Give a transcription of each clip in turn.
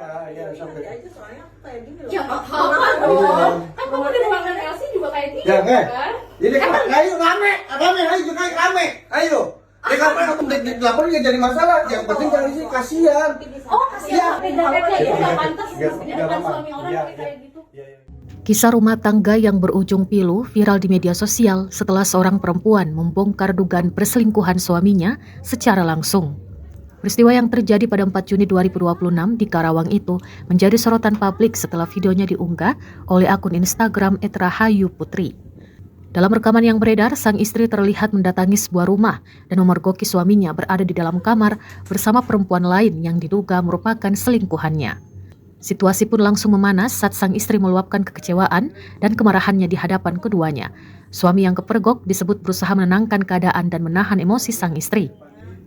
Iya, sampai aja soalnya kayak gini loh. Ya apa dong? Kan kamu di ruangan Elsie juga kayak gini ya, kan? Ini ayo rame, ayo naik rame, ayo. Ya kapan aku lapor nggak jadi masalah, yang penting jangan isi kasihan. Oh kasihan sampai jaketnya itu nggak pantas di depan suami orang kayak gitu. Kisah rumah tangga yang berujung pilu viral di media sosial setelah seorang perempuan membongkar dugaan perselingkuhan suaminya secara langsung. Peristiwa yang terjadi pada 4 Juni 2026 di Karawang itu menjadi sorotan publik setelah videonya diunggah oleh akun Instagram @rahayuputri. Dalam rekaman yang beredar, sang istri terlihat mendatangi sebuah rumah dan memergoki suaminya berada di dalam kamar bersama perempuan lain yang diduga merupakan selingkuhannya. Situasi pun langsung memanas saat sang istri meluapkan kekecewaan dan kemarahannya di hadapan keduanya. Suami yang kepergok disebut berusaha menenangkan keadaan dan menahan emosi sang istri.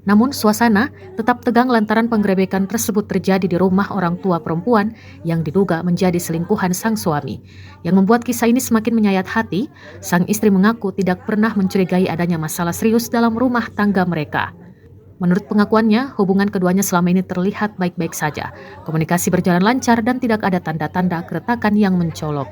Namun suasana tetap tegang lantaran penggerebekan tersebut terjadi di rumah orang tua perempuan yang diduga menjadi selingkuhan sang suami. Yang membuat kisah ini semakin menyayat hati, sang istri mengaku tidak pernah mencurigai adanya masalah serius dalam rumah tangga mereka. Menurut pengakuannya, hubungan keduanya selama ini terlihat baik-baik saja. Komunikasi berjalan lancar dan tidak ada tanda-tanda keretakan yang mencolok.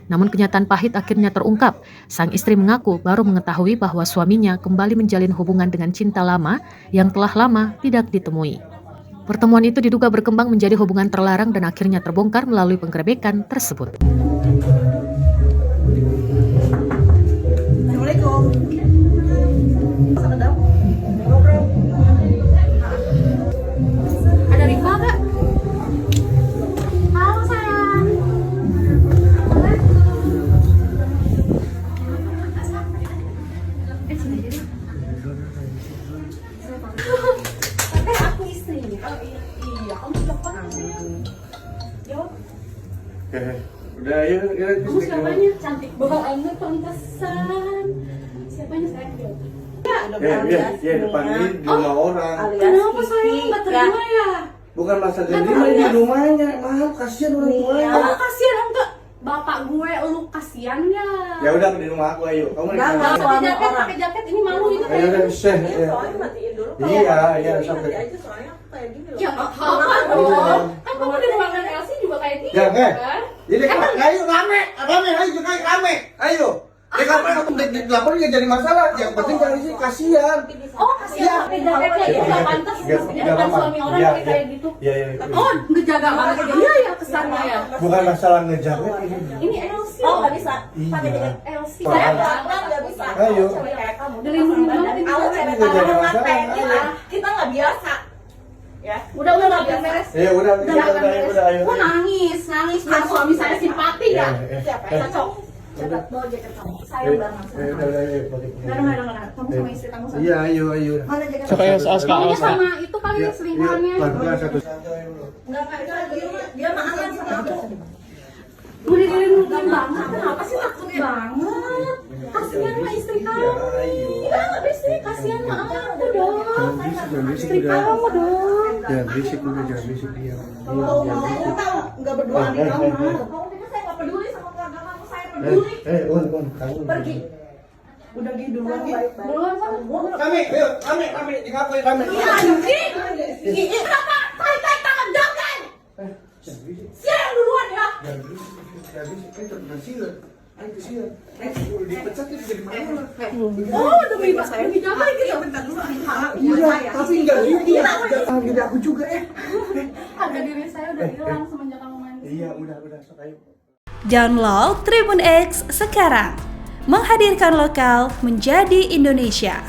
Namun kenyataan pahit akhirnya terungkap. Sang istri mengaku baru mengetahui bahwa suaminya kembali menjalin hubungan dengan cinta lama yang telah lama tidak ditemui. Pertemuan itu diduga berkembang menjadi hubungan terlarang dan akhirnya terbongkar melalui penggerebekan tersebut. Assalamualaikum. Ada Rifa kak? Halo sayang. Aku istrinya. Oh iya, kamu telepon aku. Jawab. Udah ayo. Kamu siapanya? Cantik banget, pantesan. Siapanya sayang? Ya depan ini di rumah orang. Kenapa sayang nggak terima ya? Bukan masalah terima di rumahnya, mahal kasihan orang tuanya. Oh kasihan enggak? Bapak gue, lu kasihan ya? Ya udah di rumah aku ayo. Kamu di Enggak, mana? Pakai jaket ini malu ini Ayo kayak udah seh. Iya, soalnya matiin dulu. Iya, sampai. aja soalnya kayak gini loh. ya apa dong? Kan kamu di ruangan Elsie juga kayak gini Ya, kan? Ini ayo rame, ayo naik rame, ayo. Ya kapan aku lapor nggak jadi masalah, yang penting jangan isi kasihan. Oh kasihan pakai jaketnya itu nggak pantas di depan suami orang kayak gitu. Iya. Oh ngejaga banget dia ya kesannya ya. Bukan masalah ngejaga Ini Elsie. Oh, nggak bisa. Pakai Iya. jaket Elsie. Saya nggak bisa. Ayo. Cewek kayak kamu. Dilindungi banget ini. Kalau cewek Nggak jadi tahanan masalah. kayak kita nggak biasa. Ya. Udah beres. Ya udah ayo. Oh nangis biar suami saya simpati ya. Siapa yang cocok? Coba bawa jaket kamu. Sayang banget. Nggak. Kamu sama istri kamu sama. Iya, ayo. Mana jaket Suka kamu? ya, Maunya sama itu kali ya selingkuhannya. Pelan-pelan satu. Enggak, dia mahalan sama aku. Udah dilindungin banget, kenapa sih takut banget? Kasihan sama istri kamu. Iya, nggak bisa, kasihan sama aku dong. Istri kamu dong. Jangan berisik dia. Kalau mau tahu nggak berduaan di kamar. Kamu pikir saya nggak peduli sama keluarga kamu? Saya peduli. Kamu. Pergi. Udah gitu duluan. Duluan sama. Kami, di kafe kami. Iya, anjing. Iya, kenapa? Tarik tangan jangan. Siang duluan ya. Jangan berisik, Ayo kesian. Dipecat itu jadi mana? Oh, demi bahasa yang dijaga gitu. Bentar dulu. Iya, tapi enggak gitu. Enggak aku juga Harga diri saya udah hilang semenjak kamu mandi. Iya, udah sok ayo. Download Tribun X sekarang. Menghadirkan lokal menjadi Indonesia.